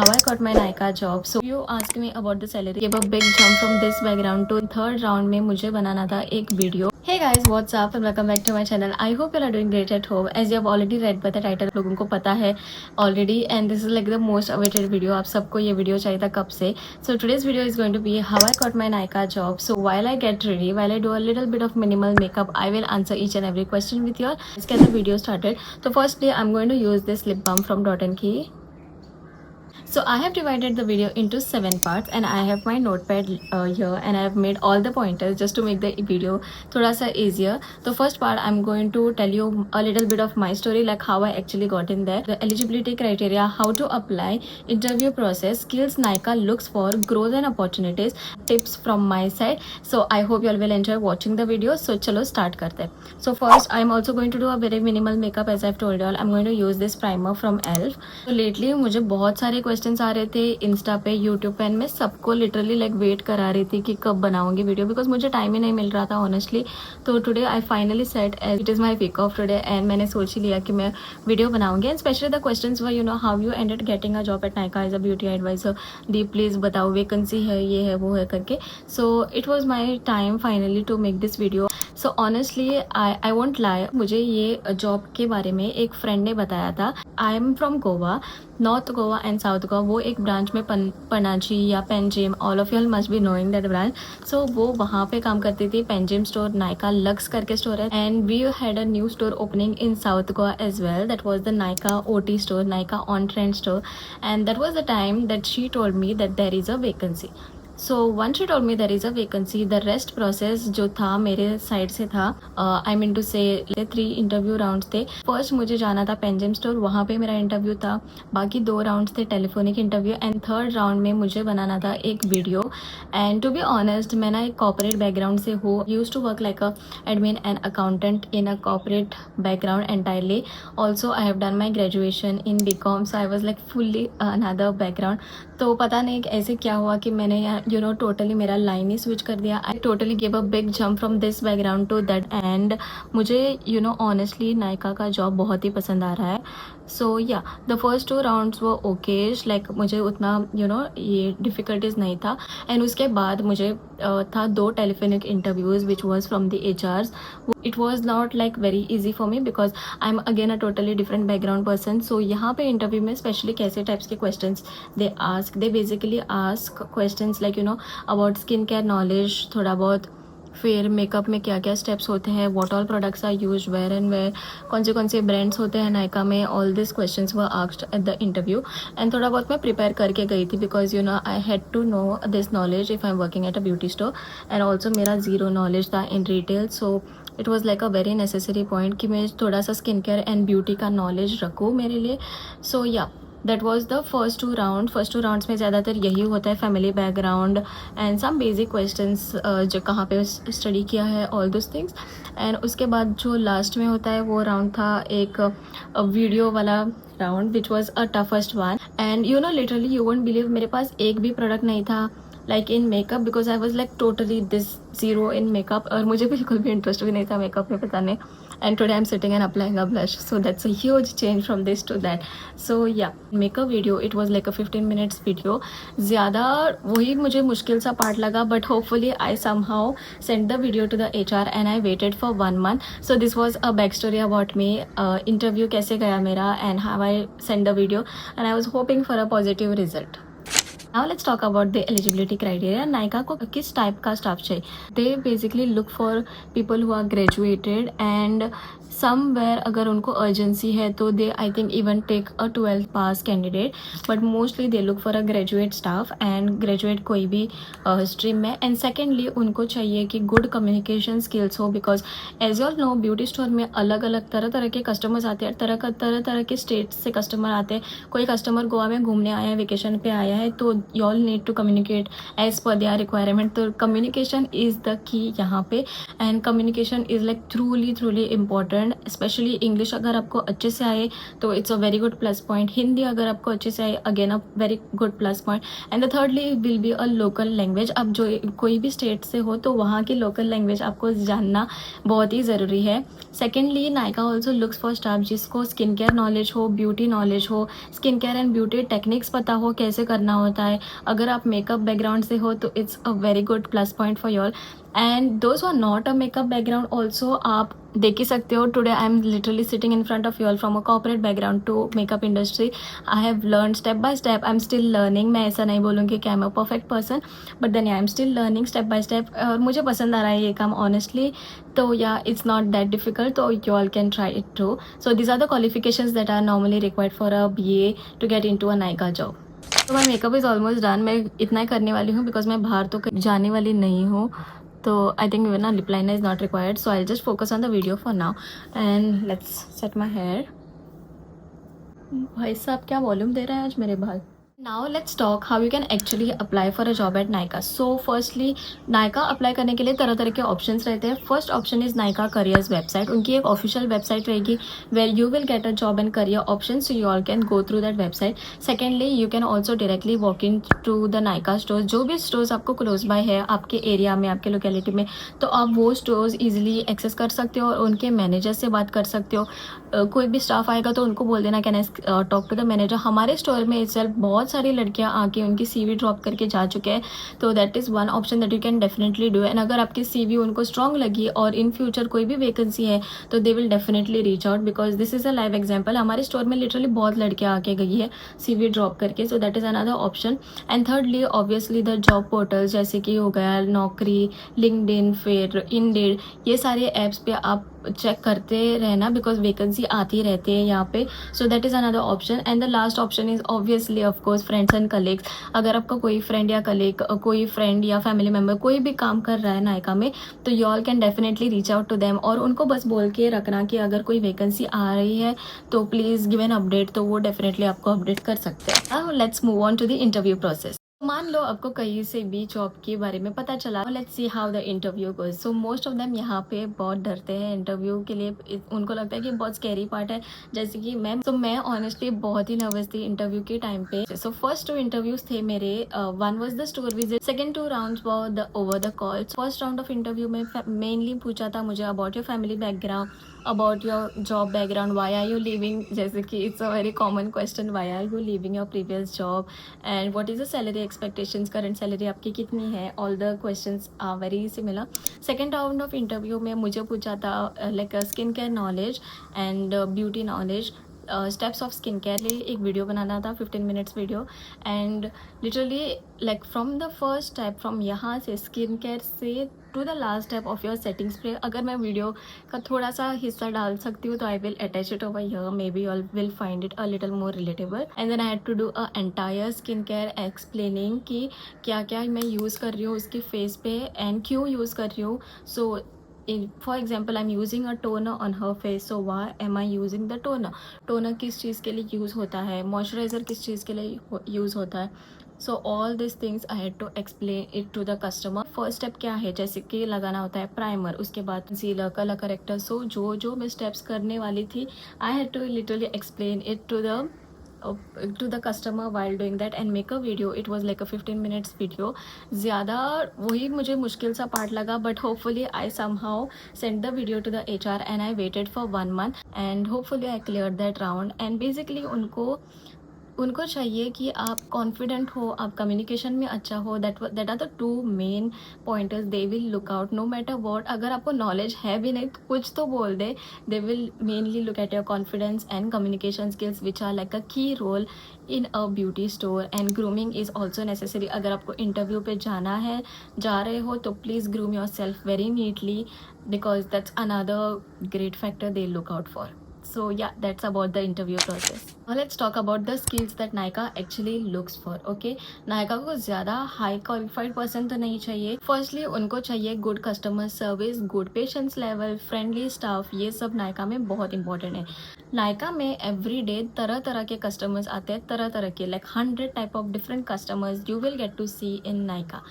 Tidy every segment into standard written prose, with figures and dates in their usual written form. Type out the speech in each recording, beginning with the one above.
How I got my Nykaa job. So you asked me about the salary. Give a big jump from this background to third round में मुझे बनाना था एक video. Hey guys, what's up and welcome back to my channel. I hope you are doing great at home. As you have already read by the title, लोगों को पता है already and this is like the most awaited video. आप सबको ये video चाहिए था कब से. So today's video is going to be how I got my Nykaa job. So while I get ready, while I do a little bit of minimal makeup, I will answer each and every question with you all. Let's get the video started. So firstly, I'm going to use this lip balm from Dot & Key. So I have divided the video into 7 parts and I have my notepad here and I have made all the pointers just to make the video thoda sa easier. The first part I'm going to tell you a little bit of my story, like how I actually got in there, the eligibility criteria, how to apply, interview process, skills Nykaa looks for, growth and opportunities, tips from my side. So I hope you all will enjoy watching the video. So chalo start karte. So first I'm also going to do a very minimal makeup. As I've told you all, I'm going to use this primer from ELF. So lately मुझे बहुत सारे questions आ रहे थे Insta पे, YouTube पे, and मैं सबको literally like wait करा रही थी कि कब बनाऊंगी वीडियो, बिकॉज मुझे टाइम ही नहीं मिल रहा था ऑनेस्टली. तो today I finally set as it is my week off today and मैंने सोच ही लिया कि मैं वीडियो बनाऊंगी. And specially the questions were, you know, how you ended getting a job at Nykaa as a beauty advisor. दी please बताओ, vacancy है, ये है, वो है करके. So it was my time finally to make this video. So honestly I won't lie, मुझे ये जॉब के बारे में एक फ्रेंड ने बताया था. I am from Goa, north Goa and south Goa. वो एक ब्रांच में पनाजी या Panjim, all of you must be knowing that branch. So वो वहाँ पे काम करती थी. पेंजिम स्टोर नायका लक्स करके स्टोर है. And we had a new store opening in south Goa as well. That was the Nykaa OT store, Nykaa on trend store. And that was the time that she told me that there is a vacancy. So when she told me there is a vacancy. The rest process जो था मेरे side से था, I mean to से 3 interview rounds थे. First मुझे जाना था पेंजिम स्टोर, वहाँ पे मेरा इंटरव्यू था. बाकी 2 राउंड्स थे telephonic interview and third round में मुझे बनाना था एक video. And to be honest, मैं ना एक कॉर्पोरेट बैकग्राउंड से हूँ. Use to work like a admin and accountant in a corporate background entirely. Also I have done my graduation in BCom, so I was like fully another background. तो पता नहीं ऐसे क्या हुआ कि मैंने यू नो टोटली मेरा line ही स्विच कर दिया. I totally give a big jump from this background to that. And मुझे यू नो ऑनेस्टली नायका का जॉब बहुत ही पसंद आ रहा है. सो या द फर्स्ट 2 राउंड्स वो ओकेश, लाइक मुझे उतना यू नो ये डिफ़िकल्टीज नहीं था. एंड उसके बाद मुझे था 2 telephonic interviews which was from the HRs. It was not like very easy for me because I am again a totally different background person. So यहाँ पे इंटरव्यू में स्पेशली कैसे टाइप्स के questions they ask, they basically ask questions like you know about skin care knowledge थोड़ा बहुत, फिर makeup में क्या क्या स्टेप्स होते हैं, what all products are use where and where, कौन से ब्रांड्स होते हैं नायका में. All this questions were asked at the interview. And थोड़ा बहुत मैं प्रिपेयर करके गई थी because you know I had to know this knowledge if I am working at a beauty store. And also मेरा ज़ीरो नॉलेज था in retail. So it was like a very necessary point कि मैं थोड़ा सा skin care and beauty का knowledge रखूँ मेरे लिए. So yeah that was the first 2 round. First 2 rounds में ज़्यादातर यही होता है, family background and some basic questions, जो कहाँ पे स्टडी किया है, ऑल दोस थिंग्स. एंड उसके बाद जो लास्ट में होता है वो राउंड था एक वीडियो वाला round which was a toughest one. And you know literally you won't believe, मेरे पास एक भी प्रोडक्ट नहीं था like in makeup because I was like totally this zero in makeup. और मुझे बिल्कुल भी इंटरेस्ट भी नहीं था मेकअप में, पता नहीं. And today I am sitting and applying a blush. So that's a huge change from this to that. So yeah makeup video it was like a 15 minutes video. ज़्यादा वही मुझे मुश्किल सा पार्ट लगा, but hopefully I somehow send the video to the HR and I waited for 1 month. So this was a back story about me. Interview कैसे गया मेरा and how I send the video and I was hoping for a positive result. Now let's talk about the eligibility criteria. Nykaa को किस type का staff चाहिए? They basically look for people who are graduated and somewhere अगर उनको urgency है तो they I think even take a 12th pass candidate, but mostly they look for a graduate staff and graduate कोई भी stream में. And secondly उनको चाहिए कि good communication skills हो because as you all know beauty store में अलग अलग तरह के customers आते हैं, तरह के स्टेट से कस्टमर आते हैं. कोई कस्टमर गोवा में घूमने आया है, वेकेशन पे आया है, तो you all need to communicate as per their requirement. तो communication is the key यहाँ पे, and communication is like truly important. Especially English अगर आपको अच्छे से आए तो it's a very good plus point. Hindi अगर आपको अच्छे से आए, again a very good plus point. And the thirdly will be a local language. अब जो कोई भी स्टेट से हो तो वहाँ की लोकल लैंग्वेज आपको जानना बहुत ही ज़रूरी है. Secondly, Nykaa also looks for staff जिसको स्किन केयर नॉलेज हो, ब्यूटी नॉलेज हो, skin care and beauty techniques पता हो कैसे करना होता है. अगर आप मेकअप बैकग्राउंड से हो तो it's a very good plus point for your. And those are not a makeup background also आप देख ही सकते हो. Today I am literally sitting in front of you all from a corporate background to makeup industry. I have learn step by step. I am still learning. मैं ऐसा नहीं बोलूँगी कि I am a perfect person, but then I am still learning step by step. और मुझे पसंद आ रहा है ये काम ऑनेस्टली. तो yeah it's not that difficult. तो you all can try it too. So these are the qualifications that are normally required for a BA to get in to a Nykaa job. तो my makeup is almost done. मैं इतना ही करने वाली हूँ because मैं बाहर तो जाने वाली नहीं हूँ. तो आई थिंक ना lip liner is not required. So I just focus on the video for now and let's set my hair. भाई साहब क्या वॉल्यूम दे रहा है आज मेरे बाल. Now let's talk how you can actually apply for a job at Nykaa. So firstly Nykaa apply करने के लिए तरह तरह के ऑप्शंस रहते हैं. First option is Nykaa careers website. उनकी एक ऑफिशियल वेबसाइट रहेगी where you will get a job and career option. So you all can go through that website. Secondly, you can also directly walk in to the Nykaa stores. जो भी stores आपको close by है आपके area में, आपके locality में, तो आप वो स्टोर्स ईजिली एक्सेस कर सकते हो और उनके मैनेजर से बात कर सकते हो. कोई भी स्टाफ आएगा तो उनको बोल देना can I talk to the manager. हमारे स्टोर में इटसेल्फ बहुत सारी लड़कियां आके उनकी CV ड्रॉप करके जा चुके हैं. तो that is one option that you can definitely do. And अगर आपकी CV उनको स्ट्रॉन्ग लगी और इन फ्यूचर कोई भी वैकेंसी है तो they will definitely reach out because this is a live example. हमारे स्टोर में लिटरली बहुत लड़कियाँ आके गई है CV ड्रॉप करके. So that is another option. And thirdly obviously the job portal जैसे कि हो गया नौकरी, लिंक्डइन, फिर इंडीड, ये सारे ऐप्स पे आप चेक करते रहना बिकॉज वैकेंसी आती रहती है यहाँ पे. So that is another option. And the last option is obviously of course friends and colleagues. अगर आपका कोई फ्रेंड या कलीग, कोई फ्रेंड या फैमिली मेम्बर कोई भी काम कर रहा है नायका में तो you all can definitely reach out to them और उनको बस बोल के रखना कि अगर कोई वैकेंसी आ रही है तो प्लीज़ गिव एन अपडेट. तो वो डेफिनेटली आपको अपडेट कर सकते हैं. Now let's move on to the interview process. मान लो आपको कहीं से भी जॉब के बारे में पता चला. Let's see how the interview goes. So most of them यहाँ पे बहुत डरते हैं इंटरव्यू के लिए. उनको लगता है कि बहुत स्कैरी पार्ट है जैसे कि मैं ऑनेस्टली बहुत ही नर्वस थी इंटरव्यू के टाइम पे. सो फर्स्ट 2 इंटरव्यूज थे मेरे. One was the store visit. Second 2 rounds were the over the call. First round of interview में मेनली पूछा था मुझे about your family background, about your job background, why are you leaving, जैसे कि it's a very common question, why are you leaving your previous job and what is the salary expectations, current salary आपकी कितनी है. all the questions are very similar. second round of interview में मुझे पूछा था like skin care knowledge and beauty knowledge. Steps of skin care लिए एक video बनाना था 15 minutes video. And literally like from the first step, from यहाँ से स्किन केयर से to the last step of your setting spray. अगर मैं video का थोड़ा सा हिस्सा डाल सकती हूँ तो I will attach it over here. Maybe all will find it a little more relatable. And then I had to do a entire skin care explaining कि क्या क्या मैं यूज़ कर रही हूँ उसके फेस पे एंड क्यों यूज़ कर रही हूँ. सो for example I'm using a toner on her face, so why am I using the toner. toner किस चीज़ के लिए यूज़ होता है, मॉइस्चराइज़र किस चीज़ के लिए यूज़ होता है. So all this things I had to explain it to the customer. First step क्या है, जैसे कि लगाना होता है प्राइमर, उसके बाद कंसीलर, कलर करेक्टर. सो जो मैं स्टेप्स करने वाली थी I had to literally explain it to the customer while doing that and make a video. It was like a 15 minutes video. ज़्यादा वही मुझे मुश्किल सा पार्ट लगा but hopefully I somehow sent the video to the HR and I waited for 1 month and hopefully I cleared that round. And basically उनको चाहिए कि आप कॉन्फिडेंट हो, आप कम्युनिकेशन में अच्छा हो. That are the 2 main pointers they will look out no matter what. अगर आपको नॉलेज है भी नहीं तो कुछ तो बोल दे. They will mainly look at your confidence and communication skills which are like a key role in a beauty store. And grooming is also necessary. अगर आपको इंटरव्यू पे जा रहे हो तो please groom your self very neatly because that's another great factor they look out for. So yeah, that's about the interview process. Now let's talk about the skills that Nykaa actually looks for. Okay, Nykaa को ज़्यादा high qualified person तो नहीं चाहिए. Firstly उनको चाहिए good customer service, good patience level, friendly staff. ये सब Nykaa में बहुत इंपॉर्टेंट है. Nykaa में एवरी डे तरह तरह के कस्टमर्स आते हैं, तरह तरह के, like 100 type of different customers you will get to see in Nykaa.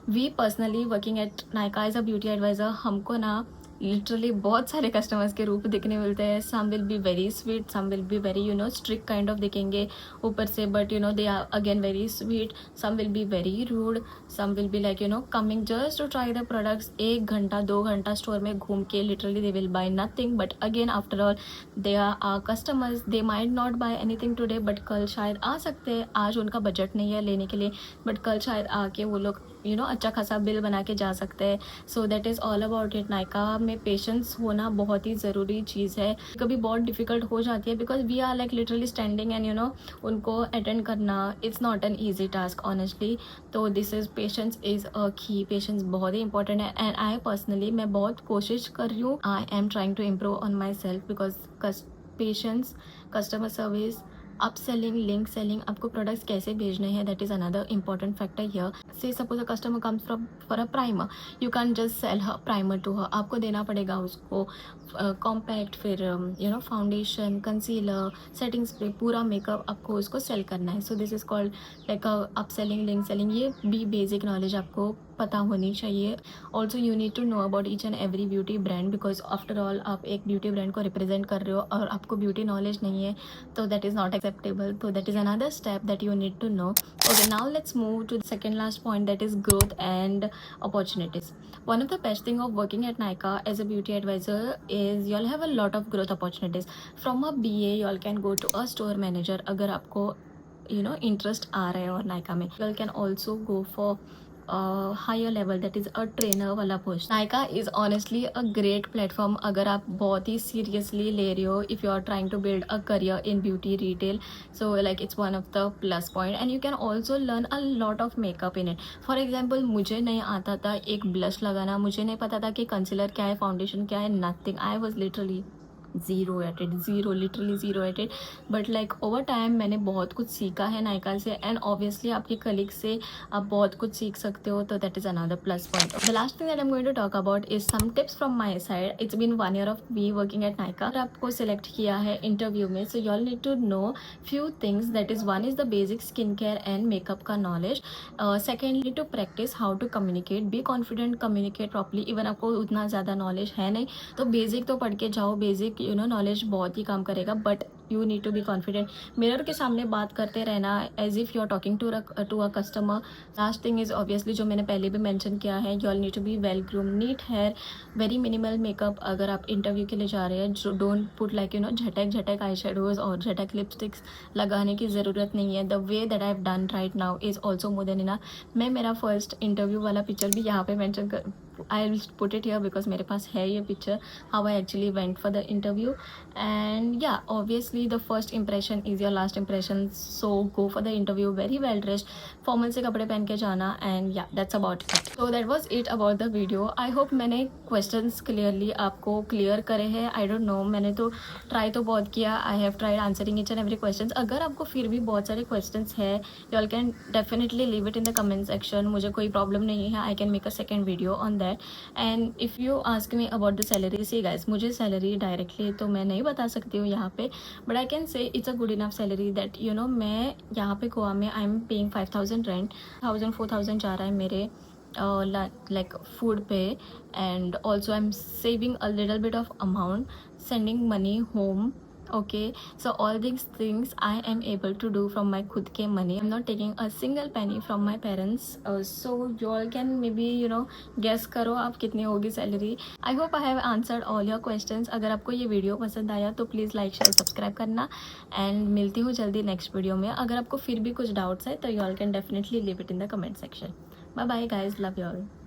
We personally working at Nykaa as a beauty advisor, हमको ना लिटरली बहुत सारे कस्टमर्स के रूप दिखने मिलते हैं. Some will be very sweet, some will be very strict kind of दिखेंगे ऊपर से, but they are again very sweet. Some will be very rude, some will be like coming just to try the products. 1 घंटा 2 घंटा store में घूम के literally they will buy nothing, but again after all they are customers. They might not buy anything today, but कल शायद आ सकते हैं. आज उनका बजट नहीं है लेने के लिए, बट कल शायद आके वो लोग अच्छा खासा बिल बना के जा सकते हैं. So that is all about it. Nykaa में पेशेंस होना बहुत ही ज़रूरी चीज़ है. कभी बहुत डिफ़िकल्ट हो जाती है because we are like literally standing and उनको अटेंड करना it's not an easy task honestly. तो this is patience is a key. Patience बहुत ही इंपॉर्टेंट है. एंड आई पर्सनली मैं बहुत कोशिश कर रही हूँ. I am trying to improve on my self because patience, customer service, up selling, link selling, आपको प्रोडक्ट्स कैसे भेजने हैं, that is another important factor here. So suppose a customer comes from for a primer, you can just sell her primer to her. आपको देना पड़ेगा उसको compact, फिर foundation, concealer, setting spray, पूरा मेकअप आपको उसको सेल करना है. So this is called like up selling, link selling. ये भी बेसिक नॉलेज आपको पता होनी चाहिए. Also you need to know about each and every beauty brand because after all आप एक ब्यूटी ब्रांड को रिप्रेजेंट कर रहे हो और आपको ब्यूटी नॉलेज नहीं है, तो दैट इज़ नॉट एक्सेप्टेबल. तो that is another step that you need to know. Okay, now let's move to the second last point, that is growth and opportunities. One of the best thing of working at Nykaa as a beauty advisor is you'll have a lot of growth opportunities. From a BA y'all can go to a store manager अगर आपको interest आ रहा है और Nykaa में. Y'all can also go for higher level, that is a trainer वाला post. Nykaa is honestly a great platform अगर आप बहुत ही सीरियसली ले रहे हो. If you are trying to build a career in beauty retail, so like it's one of the plus point. And you can also learn a lot of makeup in it. For example मुझे नहीं आता था एक blush लगाना, मुझे नहीं पता था कि कंसीलर क्या है, फाउंडेशन क्या है, nothing. I was literally literally zero at it. But like over time मैंने बहुत कुछ सीखा है Nykaa से. एंड ऑब्वियसली आपके कलीग से आप बहुत कुछ सीख सकते हो, तो that is another plus point. The last thing that I am going to talk about is some tips from my side. It's been 1 year of me working at Nykaa. अगर आपको सिलेक्ट किया है इंटरव्यू में, so you all need to know few things. That is one is the basic skin care and makeup का knowledge. Secondly to practice how to communicate, be confident, communicate properly. Even आपको उतना ज़्यादा knowledge है नहीं तो basic तो पढ़ के जाओ. बेसिक नॉलेज बहुत ही काम करेगा, but you need to be confident. Mirror के सामने बात करते रहना as if you are talking to a customer. Last thing is obviously जो मैंने पहले भी मेंशन किया है, you all need to be well groom, neat hair, very minimal makeup. अगर आप इंटरव्यू के लिए जा रहे हैं, जो डोंट पुट लाइक झटक आई शेडोज़ और झटक लिपस्टिक्स लगाने की ज़रूरत नहीं है. The way that I have done right now is also more than enough. मैं मेरा फर्स्ट इंटरव्यू वाला पिक्चर भी यहाँ पे मेंशन कर, I will put it here because मेरे पास है ये picture, how I actually went for the interview. And yeah obviously the first impression is your last impression, so go for the interview very well dressed, formal से कपड़े पहन के जाना. And yeah that's about it. So that was it about the video. I hope मैंने questions clearly आपको clear करे हैं. I don't know, मैंने तो ट्राई तो बहुत किया. I have tried answering each and every question. अगर आपको फिर भी बहुत सारे क्वेश्चंस है, you all can definitely leave it in the comment section. मुझे कोई प्रॉब्लम नहीं है. I can make a second video on that. And if you ask me about the salary, see guys, मुझे सैलरी डायरेक्टली तो मैं नहीं बता सकती हूँ यहाँ पे, but I can say it's a good enough salary that मैं यहाँ पे गोवा में आई एम पेइंग 5,000 रेंट. 4,000 जा रहा है मेरे like food pay, and also I'm saving a little bit of amount, sending money home. Okay, so all these things I am able to do from my khud ke money. I'm not taking a single penny from my parents. So you all can maybe guess करो आप कितनी होगी salary. I hope I have answered all your questions. अगर आपको ये video पसंद आया तो प्लीज़ लाइक शेयर सब्सक्राइब करना. एंड मिलती हूँ जल्दी नेक्स्ट वीडियो में. अगर आपको फिर भी कुछ डाउट्स है तो you all can definitely leave it in the comment section. Bye bye guys, love you all.